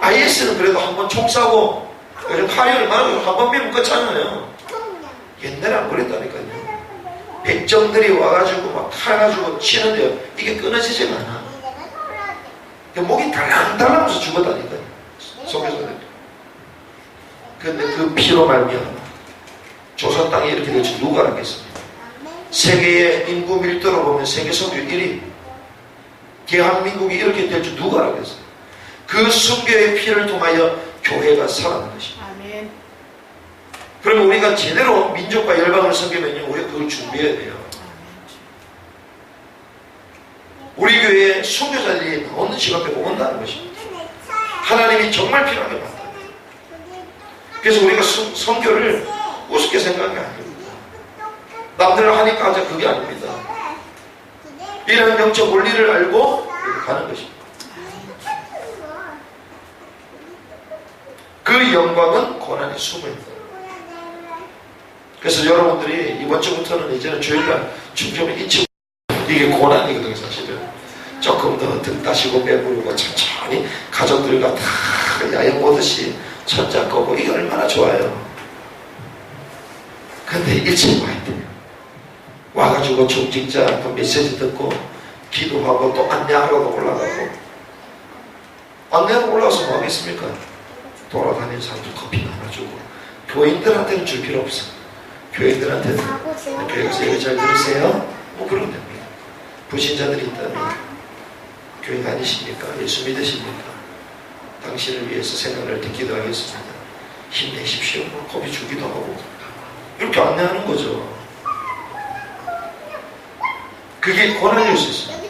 S1: IS는 그래도 한번 총 쏴고 화요일 말고 한번 매면 끝잖아요. 옛날에 안 그랬다니까요. 백정들이 와가지고 막 타가지고 치는데요. 이게 끊어지지가 않아. 목이 달랑달랑하면서 죽었다니까요. 속에서는. 근데 그 피로 말미암아 조선 땅에 이렇게 될 줄 누가 알겠습니까? 세계의 인구 밀도로 보면 세계 성주 1위. 대한민국이 이렇게 될 줄 누가 알겠어요? 그 순교의 피를 통하여 교회가 살아난 것입니다.
S2: 아멘.
S1: 그러면 우리가 제대로 민족과 열방을 섬기면요, 우리가 그걸 준비해야 돼요. 우리 교회에 순교자들이 나오는 시간 빼고 온다는 것입니다. 하나님이 정말 필요하게 만다. 그래서 우리가 선교를 우습게 생각하는 게 아닙니다. 남들 하니까 하자 그게 아닙니다. 이런 영적 원리를 알고 가는 것입니다. 그 영광은 고난의 숨입니다. 그래서 여러분들이 이번 주부터는 이제는 주일날 충분히 잊지 이게 고난이거든요. 사실은 조금 더 등 따시고 배부르고 천천히 가족들과 다 야영 보듯이 천장 꺼고 이게 얼마나 좋아요. 근데 일찍 와야 돼요. 와가지고 중직자 또 메시지 듣고 기도하고 또 안내하러 올라가고 안내하러 올라가서 뭐 하겠습니까? 돌아다니는 사람들 커피 나눠주고 교인들한테는 줄 필요 없어. 교인들한테는 교회 가서 얘기 잘 들으세요? 뭐 그러면 됩니다. 불신자들이 있다면 교회 다니십니까? 예수 믿으십니까? 당신을 위해서 생각을 듣기도 하겠습니다. 힘내십시오. 커피 주기도 하고 이렇게 안내하는 거죠. 그게 고난일 수 있습니다.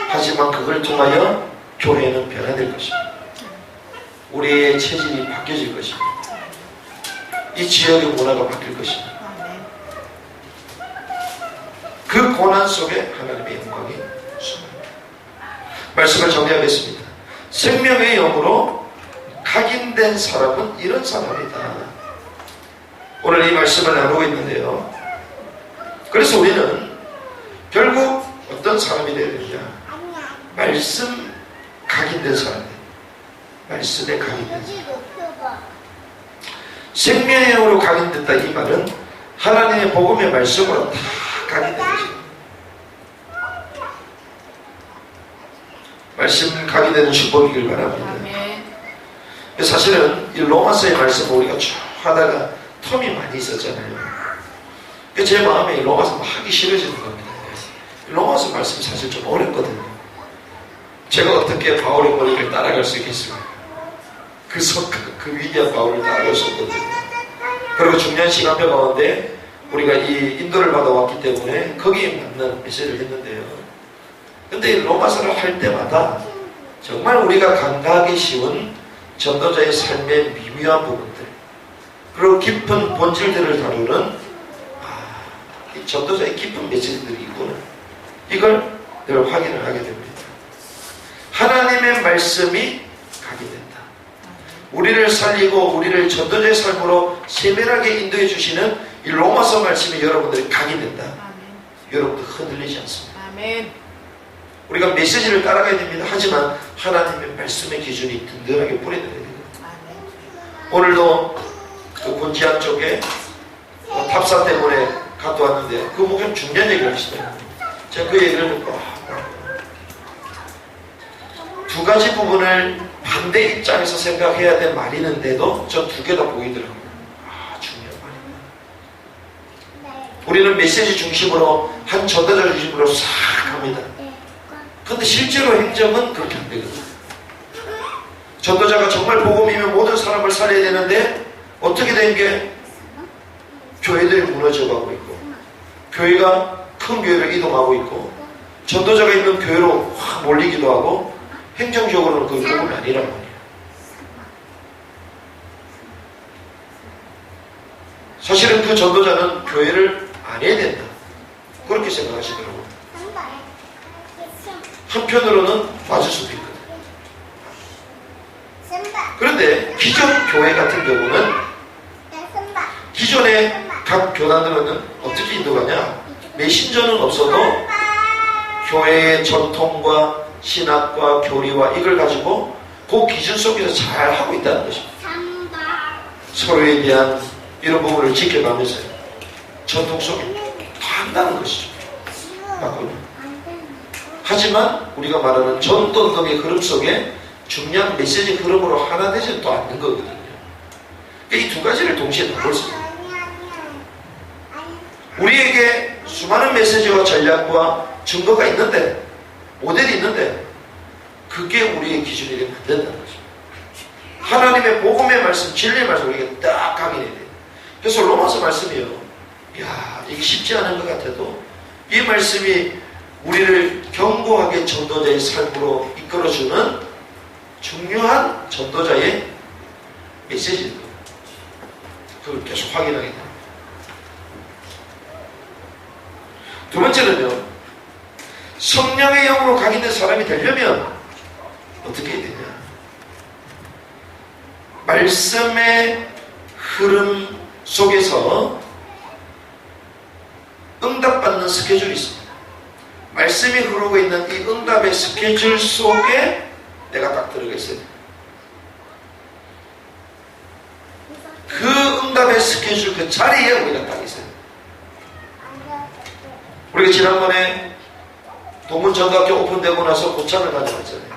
S1: 하지만 그걸 통하여 교회는 변화될 것입니다. 우리의 체질이 바뀌어질 것입니다. 이 지역의 문화가 바뀔 것입니다. 그 고난 속에 하나님의 영광이 숨어있다. 말씀을 정리하겠습니다. 생명의 영으로 각인된 사람은 이런 사람이다. 오늘 이 말씀을 나누고 있는데요. 그래서 우리는 결국 어떤 사람이 되어야 되느냐? 말씀 각인된 사람이에요. 말씀에 각인된 사람. 생명의 영으로 각인됐다 이 말은 하나님의 복음의 말씀으로 다 각인된 것입니다. 말씀 각인되는 축복이길 바랍니다. 사실은 이 로마서의 말씀을 우리가 쭉 하다가 텀이 많이 있었잖아요. 제 마음에 이 로마서 하기 싫어지는 겁니다. 로마서 말씀이 사실 좀 어렵거든요. 제가 어떻게 바울의 머리를 따라갈 수 있겠습니까? 그 위대한 바울을 따라갈 수 없거든요. 그리고 중요한 시간표 가운데 우리가 이 인도를 받아왔기 때문에 거기에 맞는 메시지를 했는데요. 근데 이 로마서를 할 때마다 정말 우리가 감각하기 쉬운 전도자의 삶의 미묘한 부분들 그리고 깊은 본질들을 다루는 이 전도자의 깊은 메시지들이 있구나. 이걸 늘 확인을 하게 됩니다. 하나님의 말씀이 각인된다. 우리를 살리고 우리를 전도자의 삶으로 세밀하게 인도해 주시는 이 로마서 말씀이 여러분들이 각인된다. 여러분들 흔들리지 않습니다.
S2: 아멘.
S1: 우리가 메시지를 따라가야 됩니다. 하지만 하나님의 말씀의 기준이 든든하게 뿌려져야 됩니다. 오늘도 그 본지학 쪽에 탑사 때문에 갔다 왔는데 그 목사님 중요한 얘기를 하시더라고요. 제가 그 얘기를 듣고 두 가지 부분을 반대 입장에서 생각해야 될 말이 있는데도 전 두 개 다 보이더라고요. 중요한 말입니다. 우리는 메시지 중심으로 한 전도자 중심으로 싹 합니다. 근데 실제로 행정은 그렇게 안 되거든요. 전도자가 정말 복음이면 모든 사람을 살려야 되는데 어떻게 된 게 교회들이 무너져가고 있고 교회가 큰 교회로 이동하고 있고 전도자가 있는 교회로 확 몰리기도 하고 행정적으로는 그게 복음이 아니란 말이에요. 사실은 그 전도자는 교회를 안 해야 된다. 그렇게 생각하시더라고요. 한편으로는 맞을 수도 있거든요. 그런데 기존 교회 같은 경우는 기존의 각 교단들은 어떻게 인도하냐? 메신저는 없어도 교회의 전통과 신학과 교리와 이걸 가지고 그 기준 속에서 잘 하고 있다는 것입니다. 서로에 대한 이런 부분을 지켜가면서 전통 속에 다 한다는 것이죠. 맞군요. 하지만 우리가 말하는 전도의 흐름 속에 중요한 메시지 흐름으로 하나 되지는 또 않는 거거든요. 이 두 가지를 동시에 다 볼 수 있어요. 우리에게 수많은 메시지와 전략과 증거가 있는데, 모델이 있는데, 그게 우리의 기준이 되면 안 된다는 거죠. 하나님의 복음의 말씀, 진리의 말씀 우리가 딱 각인해야 돼요. 그래서 로마서 말씀이요. 이야, 이게 쉽지 않은 것 같아도 이 말씀이 우리를 견고하게 전도자의 삶으로 이끌어주는 중요한 전도자의 메시지입니다. 그걸 계속 확인하게 됩니다. 두 번째는요, 성령의 영으로 각인된 사람이 되려면 어떻게 해야 되냐? 말씀의 흐름 속에서 응답받는 스케줄이 있습니다. 말씀이 흐르고 있는 이 응답의 스케줄 속에 내가 딱 들어가 있어야 돼요. 그 응답의 스케줄 그 자리에 우리가 딱 있어요. 우리가 지난번에 동문전학교 오픈되고 나서 고창을 다녀왔잖아요.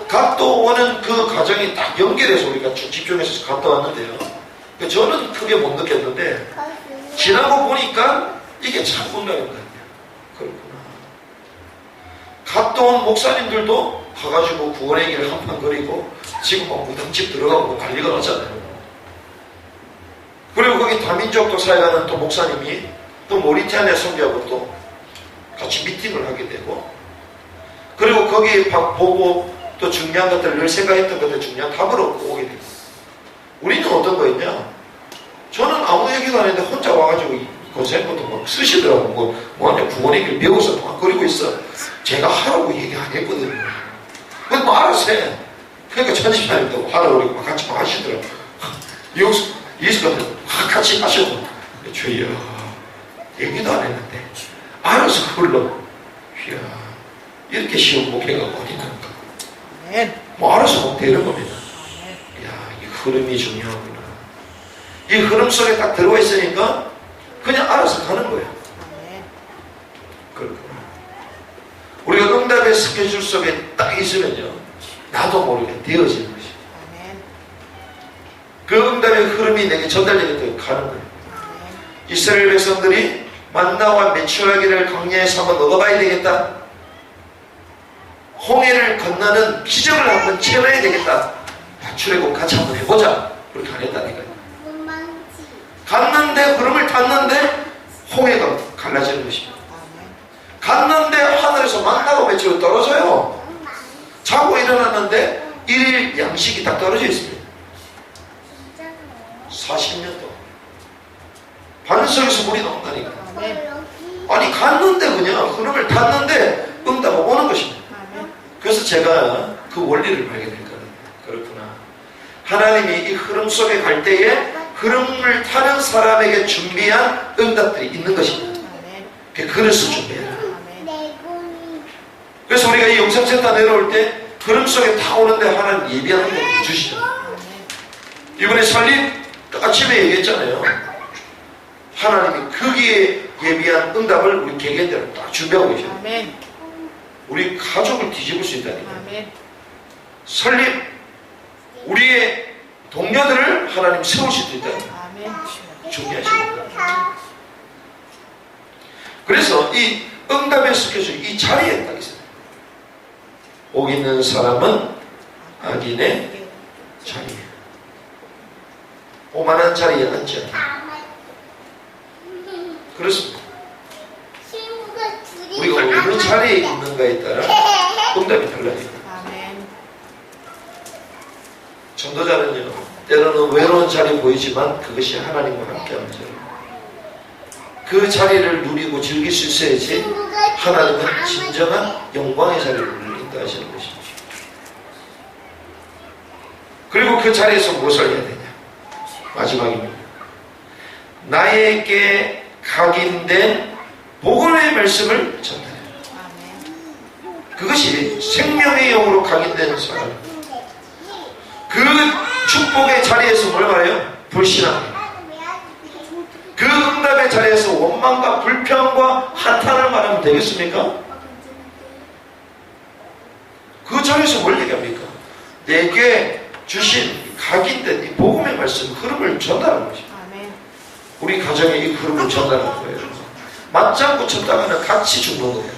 S1: 갔다 오는 그 과정이 딱 연결해서 우리가 쭉 집중해서 갔다 왔는데요. 저는 크게 못 느꼈는데 지나고 보니까 이게 참 응답인 것 같아요. 그렇구나. 갔다 온 목사님들도 가가지고 구원의 길을 한판 거리고 지금 막 무당집 들어가고 난리가 났잖아요. 그리고 거기 다민족도 사역하는 또 목사님이 또 모리타니아 선교하고 또 같이 미팅을 하게 되고, 그리고 거기 보고 또 중요한 것들, 늘 생각했던 것들 중요한 답을 얻고 오게 되고. 우리는 어떤 거였냐? 저는 아무 얘기도 안 했는데 혼자 와가지고 고생부터 막 쓰시더라고. 뭐하냐, 구원의 길 배워서 막 그리고 있어. 제가 하라고 얘기 안 했거든요. 그래서 뭐 알아서 해. 그러니까 천지판인데 하라고 그러고 막 같이 막 하시더라고. 예수님들 같이 하셔도 주여 얘기도 안 했는데 알아서 흘러. 이야, 이렇게 쉬운 목회가 어디 있는가. 뭐 알아서 못 되는 겁니다. 이야, 이 흐름이 중요하구나. 이 흐름 속에 딱 들어와 있으니까 그냥 알아서 가는 거예요. 그렇구나. 우리가 응답의 스케줄 속에 딱 있으면요, 나도 모르게 되어지는 것이에요. 그 응답의 흐름이 내게 전달되게 가는 거예요. 이스라엘 백성들이 만나와 메추라기를 광야에서 한번 먹어봐야 되겠다. 홍해를 건너는 기적을 한번 체험해야 되겠다. 출애굽 같이 한번 해보자. 그렇게 안 했다니까요. 갔는데, 구름을 탔는데 홍해가 갈라지는 것입니다. 갔는데 하늘에서 만나고 메추라기 떨어져요. 자고 일어났는데 일일 양식이 딱 떨어져 있습니다. 40년 동안 반석에서 물이 나온다니까. 아니 갔는데 그냥 흐름을 탔는데 응답이 오는 것입니다. 그래서 제가 그 원리를 발견했거든요. 그렇구나. 하나님이 이 흐름 속에 갈 때에 흐름을 타는 사람에게 준비한 응답들이 있는 것입니다. 그래서 준비해라. 그래서 우리가 이 영상센터 내려올 때 흐름 속에 다 오는데 하나님 예비한 응답을 주시죠. 이번에 설립 아침에 얘기했잖아요. 하나님이 거기에 예비한 응답을 우리 개개인대로 딱 준비하고 계셔요.
S2: 아멘.
S1: 우리 가족을 뒤집을 수 있다니까.
S2: 아멘.
S1: 설립, 우리의 동료들을 하나님 세울 수도 있다니까.
S2: 아멘.
S1: 준비하시는 거예요. 그래서 이 응답의 스케줄, 이 자리에 딱 있어요. 복 있는 사람은 악인의 자리에, 오만한 자리에 앉지 않아요. 그렇습니다. 우리가 어느 자리에 있는가에 따라 응답이 달라요.
S2: 아멘.
S1: 전도자는요, 때로는 외로운 자리 보이지만 그것이 하나님과 함께하는 자리. 그 자리를 누리고 즐길 수 있어야지 하나님은 진정한 영광의 자리를 누린다 하시는 것입니다. 그리고 그 자리에서 무엇을 해야 되냐? 마지막입니다. 나에게 각인된 복음의 말씀을 전달해요.
S2: 아멘.
S1: 그것이 생명의 영으로 각인된 사람. 그 축복의 자리에서 뭘 말해요? 불신앙. 그 응답의 자리에서 원망과 불평과 한탄을 말하면 되겠습니까? 그 자리에서 뭘 얘기합니까? 내게 주신 각인된 이 복음의 말씀 흐름을 전달하는 것입니다.
S2: 아멘.
S1: 우리 가정에 이 흐름을 전달하는 거예요. 맞장구 쳤다가는 같이 죽는 거예요.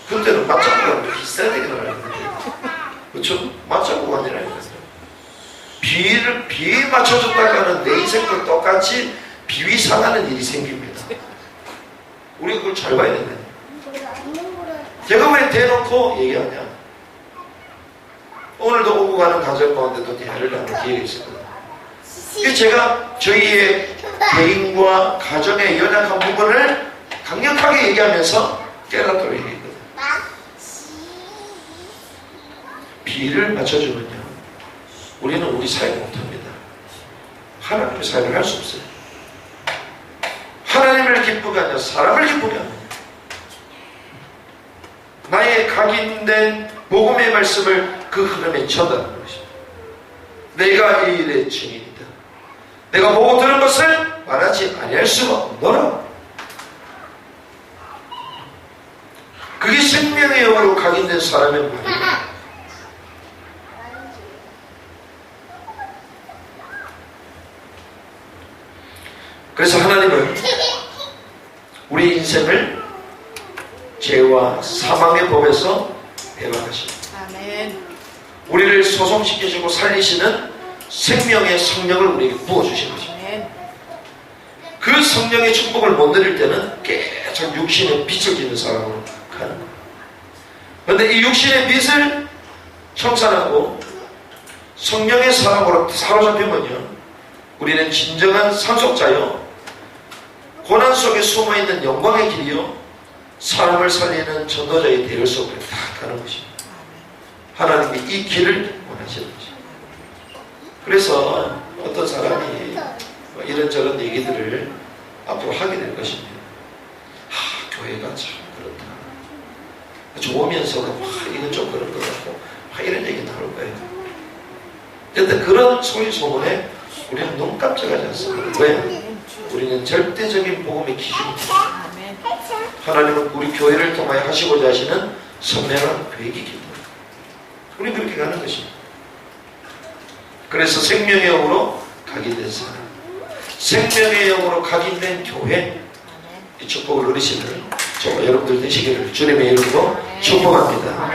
S1: 그때는 맞장구가 비싸야 되긴 하는데, 그렇죠? 맞장구가 아니라 비에 맞춰줬다가는 내 인생도 똑같이 비위 상하는 일이 생깁니다. 우리가 그걸 잘 봐야 된다. 제가 왜 대놓고 얘기하냐? 오늘도 오고 가는 가정 가운데도 대화를 나눌 기회가 있었거든요. 이게 제가 저희의 개인과 가정의 연약한 부분을 강력하게 얘기하면서 깨닫도록 얘기했거든요. 비를 맞춰주면요, 우리는 우리 사회 못합니다. 하나님의 사회를 할 수 없어요. 하나님을 기쁘게 하냐, 사람을 기쁘게 하냐. 나의 각인된 복음의 말씀을 그 흐름에 전달하는 것입니다. 내가 이 일의 증인이다. 내가 보고 들은 것을 말하지 아니할 수가 없노라. 그게 생명의 영으로 각인된 사람의 말입니다. 그래서 하나님은 우리 인생을 죄와 사망의 법에서 해방하십니다.
S2: 아멘.
S1: 우리를 소송시키시고 살리시는 생명의 성령을 우리에게 부어주시는 것입니다.
S2: 아멘.
S1: 그 성령의 축복을 못 누릴 때는 계속 육신의 빛을 지는 사람으로 가는 거예요. 그런데 이 육신의 빛을 청산하고 성령의 사람으로 사로잡히면요, 우리는 진정한 상속자요, 고난 속에 숨어있는 영광의 길이요, 사람을 살리는 전도자의 대열 속으로 다 가는 것입니다. 하나님이 이 길을 원하시는 것입니다. 그래서 어떤 사람이 이런저런 얘기들을 앞으로 하게 될 것입니다. 교회가 참 그렇다. 좋으면서도 이건 좀 그런 것 같고 이런 얘기 나올 거예요. 그런데 그런 소리 소문에 우리는 눈 깜짝하지 않습니다. 왜? 우리는 절대적인 복음의 기준입니다.
S2: 아멘.
S1: 하나님은 우리 교회를 통하여 하시고자 하시는 선명한 계획이기 때문에 우리 그렇게 가는 것입니다. 그래서 생명의 영으로 각인된 사람, 생명의 영으로 각인된 교회, 이 축복을 누리시는 저와 여러분들 되시기를 주님의 이름으로 축복합니다.